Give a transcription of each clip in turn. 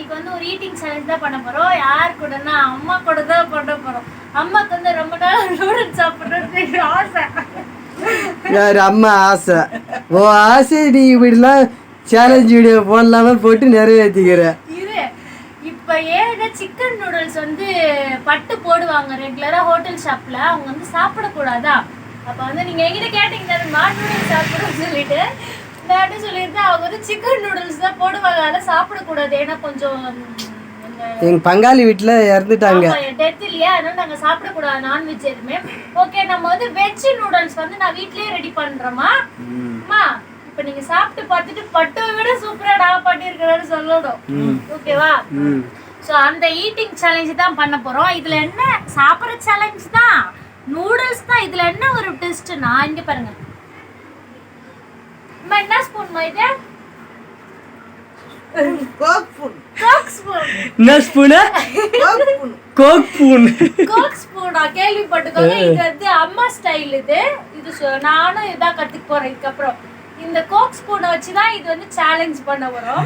இன்னைக்கு வந்து ஒரு ஈட்டிங் சேலஞ்ச் தான் பண்ண போறோம். யார் கூடனா அம்மா கூட தான் பண்ண போறோம். அம்மாக்கு வந்து ரொம்ப நாள் நூடுல்ஸ் சாப்பிடுறது ஆசை. யார் அம்மா ஆசை? ஓ ஆசை நீ இப்படிலாம் சேலஞ்ச் வீடியோ போடலாம போட்டு நிறைவேற்றிக்கிற. இது இப்போ ஏன்னா சிக்கன் நூடுல்ஸ் வந்து பட்டு போடுவாங்க ரெகுலரா ஹோட்டல் ஷாப்ல. அவங்க வந்து சாப்பிடக்கூடாதா? அப்போ வந்து நீங்க எங்கிட்ட கேட்டீங்க நூடுல்ஸ் சாப்பிடுறோம்னு சொல்லிட்டு நான் சொல்லியிருந்தேன். அவங்க வந்து சிக்கன் நூடுல்ஸ் தான் போடுவாங்க, அதெல்லாம் சாப்பிடக்கூடாது. ஏன்னா கொஞ்சம் எங்க பங்காளி வீட்டுல இறந்துட்டாங்க, டெத் இல்லையா, அதனால நாங்க சாப்பிடக்கூடாது நான்வெஜ் எதுவுமே. ஓகே, நம்ம வந்து வெஜ் நூடுல்ஸ் வந்து நான் வீட்லயே ரெடி பண்றேமா. இப்ப நீங்க சாப்பிட்டு பார்த்துட்டு பட்டுவை விட சூப்பரா நான் பண்ணிருக்கிறேன்னு சொல்லணும். ஓகேவா? சோ அந்த ஈட்டிங் சேலஞ்ச் தான் பண்ண போறோம். இதுல என்ன சாப்பிடுற சேலஞ்ச் தான், நூடுல்ஸ் தான். இதுல என்ன ஒரு ட்விஸ்ட்னா, இங்க பாருங்க, என்ன ஸ்பூன் இது? Coke spoon. என்ன ஸ்பூன்? Coke spoon. கோக் ஸ்பூனா? கேள்விப்பட்டுக்கோங்க. இது வந்து அம்மா ஸ்டைல். இது நானும் இதான் கத்துக்க போறேன் இதுக்கப்புறம். இந்த கோக் ஸ்பூனை வச்சுதான் இது வந்து சேலஞ்ச் பண்ண வரும்.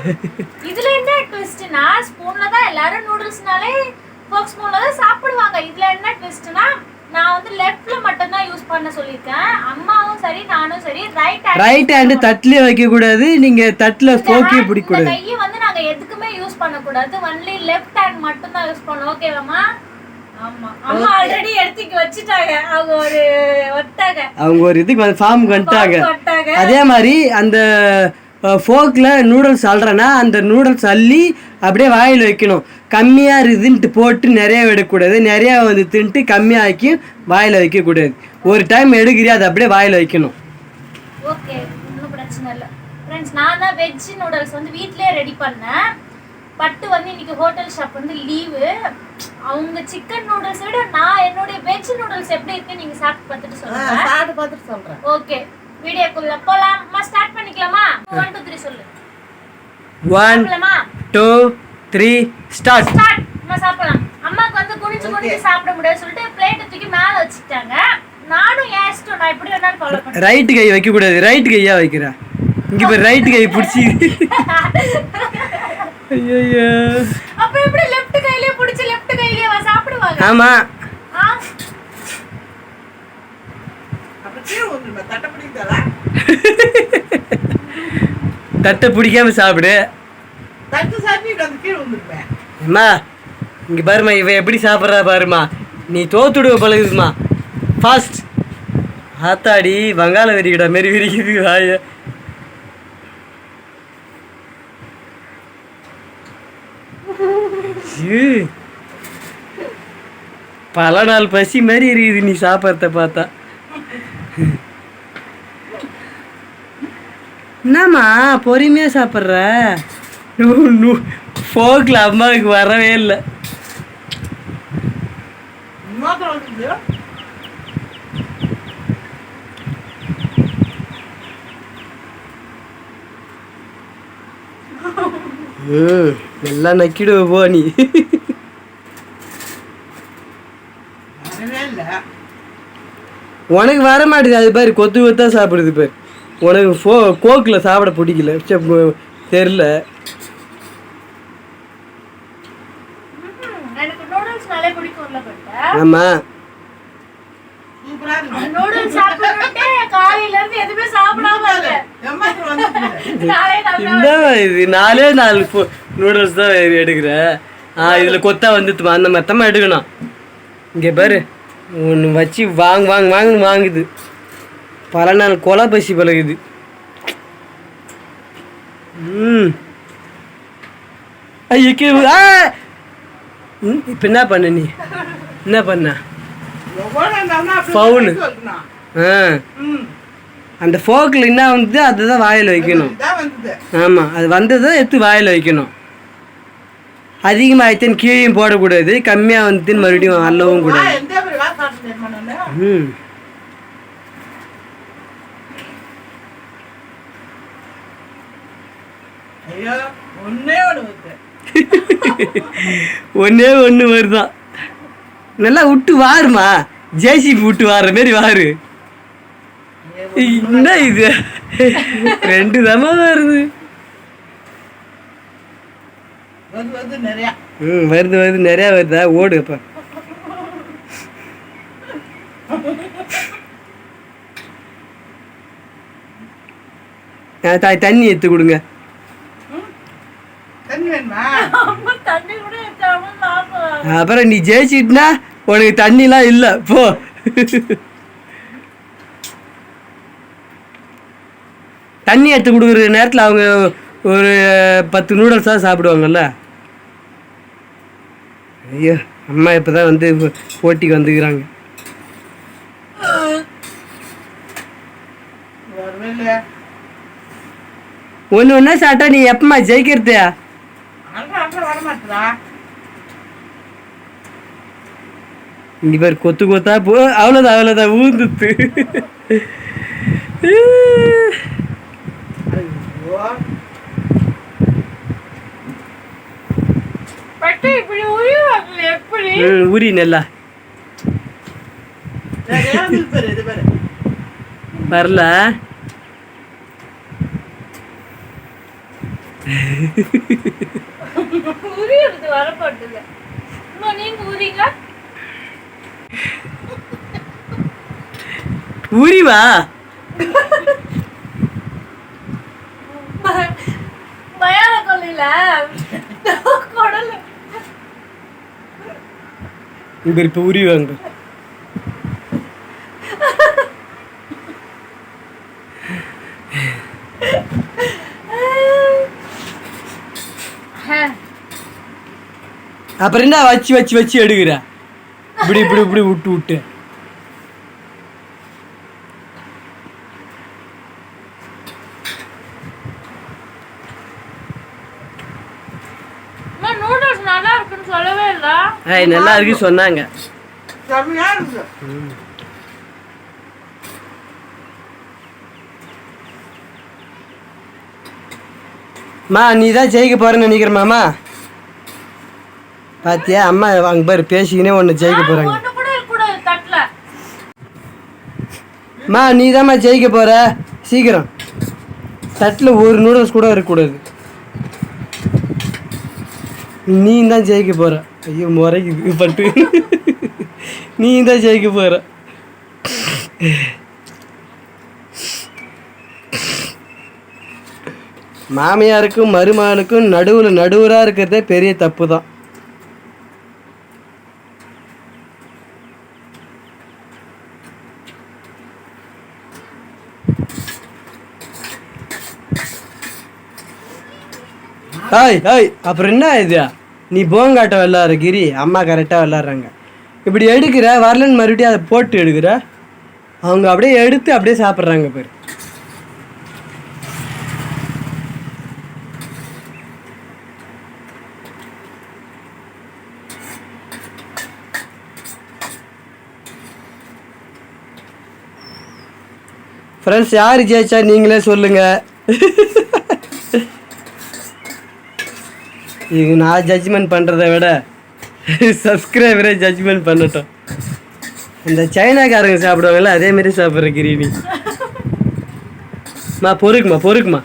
இதுல என்ன ட்விஸ்ட்னா, ஸ்பூன்ல தான் எல்லாரும் நூடுல்ஸ்னாலே கோக் ஸ்பூன்ல தான் சாப்பிடுவாங்க. இதுல என்ன ட்விஸ்ட்னா, நான் வந்து லெஃப்ட்ல மட்டும் தான் யூஸ் பண்ண சொல்லிருக்கேன். அம்மாவும் சரி நானும் சரி ரைட் ஹேண்ட் தட்டுல வைக்க கூடாது. நீங்க தட்டுல போக்கி பிடிக்க கூடாது. கையை வந்து நாங்க எதுக்குமே யூஸ் பண்ண கூடாது. ஒன்லி லெஃப்ட் ஹேண்ட் மட்டும் தான் யூஸ் பண்ணோம். ஓகேவாமா? ஆமா, அம்மா ஆல்ரெடி எடுத்துக்கு வச்சிட்டாங்க. அவங்க ஒரு இதுக்கு ஃபார்ம் வந்துட்டாங்க. அதே மாதிரி அந்த ஃபோக்ல நூடுல்ஸ் அள்ளுறேன்னா அந்த நூடுல்ஸ் அள்ளி அப்படியே வாயில் வைக்கணும். கம்மியாக இருக்குதுன்ட்டு போட்டு நிறைய விடக்கூடாது. நிறையா வந்து தின்ட்டு கம்மியாக்கி வாயில் வைக்கக்கூடாது. ஒரு டைம் எடுக்கிறியா அதை அப்படியே வாயில் வைக்கணும். ஓகே, ஒன்றும் பிரச்சனை இல்லை ஃப்ரெண்ட்ஸ். நான் தான் வெஜ் நூடுல்ஸ் வந்து வீட்டிலே ரெடி பண்ணேன். பட்டு வந்து இன்னைக்கு ஹோட்டல் ஷாப் வந்து லீவு. அவங்க சிக்கன் நூடுல்ஸ் விட நான் என்னுடைய வெஜ் நூடுல்ஸ் எப்படி இருக்கு நீங்க சாப்பிட்டு பார்த்துட்டு சொல்லுங்க. ஓகே, வீடியோக்குள்ள போலாம். ஸ்டார்ட் பண்ணிக்கலாமா? 1 2 3 சொல்லு. 1 2 3 ஸ்டார்ட். நம்ம சாப்பிடலாம். அம்மாக்கு வந்து குனிஞ்சு சாப்பிட முடியாது சொல்லிட்டு பிளேட் தூக்கி மேல வச்சிட்டாங்க. நானும் ஏஸ்டோ நான் இப்படி வேணாலும் ஃபாலோ பண்றேன். ரைட் கை வைக்க கூடாது. ரைட் கையா வைக்கிறா. இங்க போய் ரைட் கை பிடிச்சி. ஐயோ, அப்ப எப்படி லெஃப்ட் கையிலே பிடிச்சி லெஃப்ட் கையிலே சாப்பிடுவாங்க? ஆமா. தட்டை பிடிக்காம சாப்பிடு. அம்மா இங்க பாருமா, இவ எப்படி சாப்பிட்றா பாருமா. நீ தோத்துடுவ பழகுதுமா. ஃபாஸ்ட். ஆத்தாடி வங்காள விரிக்கிட மாரி விரிக்குது வாய. பல நாள் பசி மாதிரி இருக்குது நீ சாப்பிட்றத பார்த்தா. என்னம்மா பொறுமையாக சாப்பிட்ற? ஃபோக்கில் அம்மாவுக்கு வரவே இல்லை. எல்லாம் நக்கிடுவ போ நீ. உனக்கு வர மாட்டேது. அது பாரு கொத்து கொத்தா சாப்பிடுது பாரு. உனக்கு கோக்கில் சாப்பிட பிடிக்கல தெரில. ஆமா, இது 4 நூடுல்ஸ் தான் எடுக்கிற. இதுல கொத்தா வந்துட்டுமா, அந்த மொத்தமா எடுக்கணும். இங்க பாரு, ஒன்று வச்சு வாங்குன்னு வாங்குது. பல நாள் கொலை பசி பழகுது. இப்ப என்ன பண்ண நீ? என்ன பண்ண? ஃபவுல். அந்த ஃபோக்கில் என்ன வந்து அதுதான் வாயில் வைக்கணும். ஆமாம், அது வந்ததான் எடுத்து வாயில் வைக்கணும். அதிகமாக ஆயிடுச்சுன்னு கீழேயும் போடக்கூடாது, கம்மியாக வந்துன்னு மறுபடியும் அள்ளவும் கூடாது. ஒன்னே ஒன்று வருதான். நல்லா விட்டு வாருமா, ஜேசிபி விட்டு வார மாரி வாரு. என்ன இது 2 தமா வருது. வருது நிறையா வருதா? ஓடு அப்போ. தண்ணி எடுத்து கொடுங்க. அப்புறம் நீ ஜெயிச்சிட்டுனா உனக்கு தண்ணிலாம் இல்லை போ. தண்ணி எடுத்து கொடுக்குற நேரத்தில் அவங்க ஒரு 10 நூடுல்ஸ் தான் சாப்பிடுவாங்கல்ல. ஐயோ அம்மா இப்போ தான் வந்து போட்டிக்கு வந்துக்கிறாங்க. ஒன்று ஒன்றா சாப்பிட்டா நீ எப்பமா ஜெயிக்கிறது? இங்க பேர் கொத்து கொத்தா போ. அவ்வளோதான் ஊந்துத்து. உரி நல்லா வரல. ஊரிவா இப்ப உரிவாங்க. அப்புறம் என்ன வச்சு எடுக்கிற? இப்படி விட்டு நல்லா இருக்கு சொன்னாங்க. நீ தான் ஜெயிக்க போறேன்னு நினைக்கிறேன் மாமா. பாத்தியா அம்மா அங்க பாரு பேசிக்கினே ஒன்று ஜெயிக்க போறாங்க. நீ தான்மா ஜெயிக்க போற சீக்கிரம். தட்டில் ஒரு நூடுல்ஸ் கூட இருக்கக்கூடாது. நீ தான் ஜெயிக்க போற. ஐயோ முறைக்குது பட்டு. நீ தான் ஜெயிக்க போற. மாமியாருக்கும் மருமகனுக்கும் நடுவராக இருக்கிறதே பெரிய தப்பு தான். அப்புறம் என்ன இது? நீ போங்காட்ட விளாட்ற கிரி, அம்மா கரெக்டாக விளாட்றாங்க. இப்படி எடுக்கிற வரலன்னு மறுபடியும் அதை போட்டு எடுக்கிற. அவங்க அப்படியே எடுத்து அப்படியே சாப்பிட்றாங்க பேர். ஃப்ரெண்ட்ஸ் யார் ஜெயிச்சா நீங்களே சொல்லுங்க. இது நான் ஜட்ஜ்மெண்ட் பண்ணுறதை விட சப்ஸ்கிரைபரே ஜட்ஜ்மெண்ட் பண்ணட்டும். இந்த சைனாக்காரங்க சாப்பிடுவாங்கல்ல அதேமாரி சாப்பிட்ற கிரீனி. பொறுக்குமா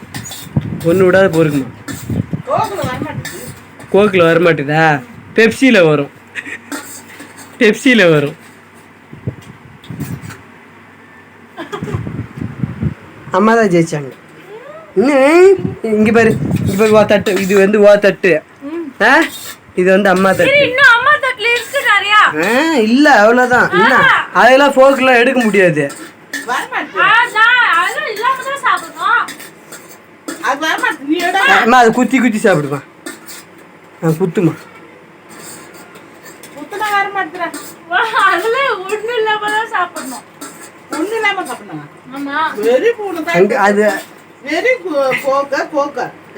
ஒன்று விடாத பொறுக்குமா. கோக்கில் வரமாட்டேதா? பெப்சியில் வரும். அம்மா தான் ஜெயிச்சாங்க. இங்க பாரு ஓ தட்டு. இது வந்து ஓ தட்டு. இது வந்து அம்மா தட்டு. இல்ல அவ்வளவுதான். அதெல்லாம் ஃபோர்க்லாம் எடுக்க முடியாது. அது குத்தி சாப்பிடுமா. குத்துமா. அது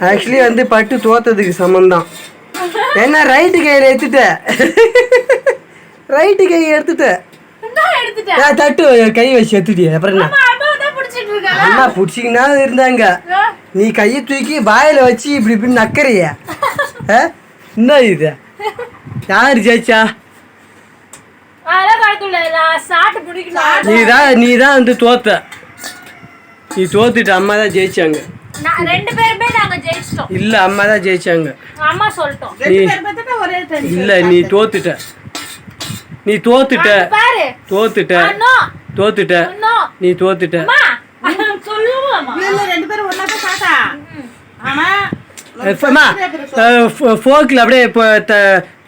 ஆக்சுவலி வந்து பட்டு தோத்ததுக்கு சமந்தான். என்ன ரைட்டு கையில எடுத்துட்ட தட்டு கை வச்சு எடுத்துட்டிய. அப்புறம் என்ன அம்மா பிடிச்சிக்கினா இருந்தாங்க. நீ கையை தூக்கி வாயில வச்சு இப்படி நக்கறிய. என்ன இது? யாரு ஜெயிச்சா? நீதான் வந்து தோத்த. நீ தோத்துட்டு அம்மா தான் ஜெயிச்சாங்க. நான் 2 பேருமே நாங்க ஜெயிச்சிட்டோம். இல்ல அம்மா தான் ஜெயிச்சாங்க. அம்மா சொல்லிட்டோம். 2 பேர் பார்த்தா ஒரே டைம். இல்ல நீ தோத்துட்ட. பாரு. தோத்துட்ட. அண்ணா. தோத்துட்ட. அண்ணா. நீ தோத்துட்ட. அம்மா. சொல்லுவாமா. இல்ல 2 பேரும் ஒண்ணா தான் சாப்பிட்டா. ஆமா. ஃபோக்கில் அப்படியே இப்போ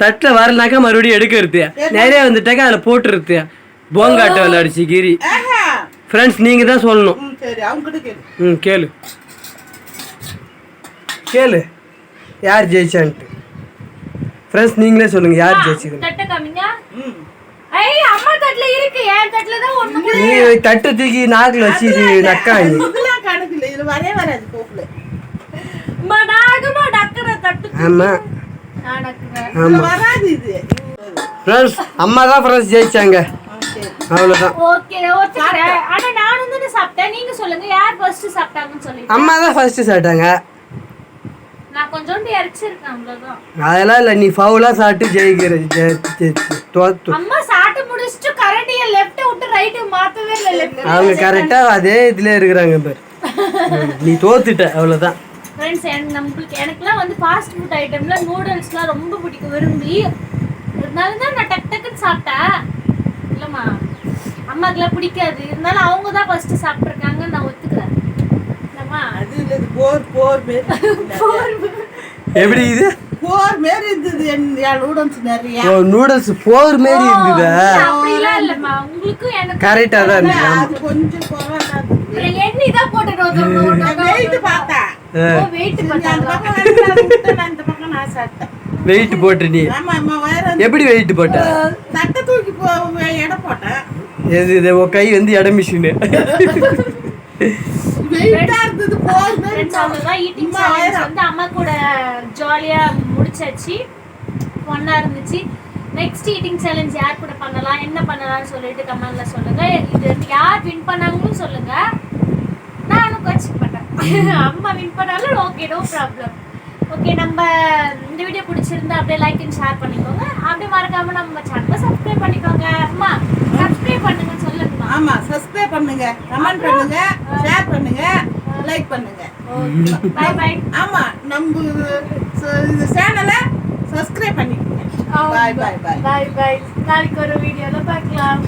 தட்டில் வரலனாக்கா மறுபடியும் எடுக்கிறது. நிறைய வந்துட்டாக்கா அதில் போட்டுருது. போங்காட்ட விளையாடிச்சு கிரி. ஃப்ரெண்ட்ஸ் நீங்கள் தான் சொல்லணும். சரி அவங்க கேளு. கேளு கேளு யார் ஜெயிச்சான்ட்டு. ஃப்ரெண்ட்ஸ் நீங்களே சொல்லுங்க யார் ஜெயிச்சது. தட்ட காமிங்க. அம்மா தட்டுல இருக்கு. என் தட்டுல தான் ஒண்ணு. நீ தட்டு தூக்கி நாக்குல வச்சு நக்காங்க. இதெல்லாம் கணக்கு இல்ல. இது வரவே வராது போக்குல. மடாகமா டக்கற தட்டு. ஆமா. ஆமா. வராது இது. ஃப்ரெண்ட்ஸ் அம்மா தான் ஃப்ரெண்ட்ஸ் ஜெயிச்சாங்க. அவ்வளவுதான். ஓகே ஓகேறேன். அட நானும் தான் சாப்பிட்டேன். நீங்க சொல்லுங்க யார் ஃபர்ஸ்ட் சாப்பிட்டாங்கன்னு சொல்லுங்க. அம்மா தான் ஃபர்ஸ்ட் சாப்பிட்டாங்க. நான் கொஞ்சோண்டு இறச்சிருக்கேன் அவ்வளவுதான். அதெல்லாம் இல்ல நீ ஃபவுலா சாப்பிட்டு ஜெயிக்கிற தோத்து. அம்மா சாப்பிட்டு முடிச்சிட்டு கரெக்டா லெஃப்ட் விட்டு ரைட் மாத்தவே இல்ல. லெஃப்ட் அவங்க கரெக்டா அதே இதுல இருக்குறாங்க பாரு. நீ தோத்துட்ட அவ்வளவுதான். ஃப்ரெண்ட்ஸ் எனக்குலாம் வந்து ஃபாஸ்ட் ஃபுட் ஐட்டம்ல நூடுல்ஸ்லாம் ரொம்ப பிடிக்கும் விரும்பி. இருந்தாலும் தான் நான் டக் டக்குன்னு சாப்பிட்டேன். இல்லம்மா அம்மாக்குலாம் பிடிக்காது. இருந்தாலும் அவங்க தான் ஃபர்ஸ்ட் சாப்பிட்ருக்காங்க. நான் ஒத்துக்கிறேன். இல்லம்மா அது இல்ல இது போர் மேரி. எப்படி இது போர் மேரி இருந்தது. என் நூடுல்ஸ் நிறைய. ஓ நூடுல்ஸ் போர் மேரி இருந்ததா? அப்படிலாம் இல்லம்மா. உங்களுக்கு எனக்கு கரெக்ட்டா தான் இருந்துச்சு. அது கொஞ்சம் போறாதா. எண்ணி தான் போட்டுறோம். வெயிட் பார்த்தா. வெயிட் அந்த பண்ணாங்க. பக்கம் நான் இந்த பக்கம் நான் சாப்பிட்டேன். வெயிட் போட்டு நீ ஆமா அம்மா வயர எப்படி வெயிட் போட்ட? தட்டை தூக்கி எடை போட்டேன். இது உன் கை வந்து எடை மிஷின். வெயிட்டா இருந்தது. போர் மேரி. ஃப்ரெண்ட்ஸ் அவ்வளவுதான் ஈட்டிங் சேலஞ்ச் வந்து அம்மா கூட ஜாலியா முடிச்சாச்சு. ஒண்ணா இருந்துச்சு. நெக்ஸ்ட் ஈட்டிங் சேலஞ்ச் யார் கூட பண்ணலாம் என்ன பண்ணலாம்னு சொல்லிட்டு கமெண்ட்ல சொல்லுங்க. இது யார் வின் பண்ணாங்கன்னு சொல்லுங்க. நானும் கோச்சிக்க மாட்டேன். அம்மா வின் பண்ணாலும் ஓகே நோ ப்ராப்ளம். ஓகே நம்ம இந்த வீடியோ பிடிச்சிருந்தா அப்படியே லைக் அண்ட் ஷேர் பண்ணிக்கோங்க. அப்படியே மறக்காம நம்ம சேனலை சப்ஸ்கிரைப் பண்ணிக்கோங்க. அம்மா சப்ஸ்கிரைப் பண்ணுங்க சொல்லுங்க. ஆமா சப்ஸ்கிரைப் பண்ணுங்க, கமெண்ட் பண்ணுங்க, ஷேர் பண்ணுங்க, லைக் பண்ணுங்க. Bye bye. ஆமா நம்ம இந்த சேனலை சப்ஸ்கிரைப் பண்ணிக்கோங்க. Bye bye bye. Bye bye. நாளைக்கு ஒரு வீடியோல பார்க்கலாம்.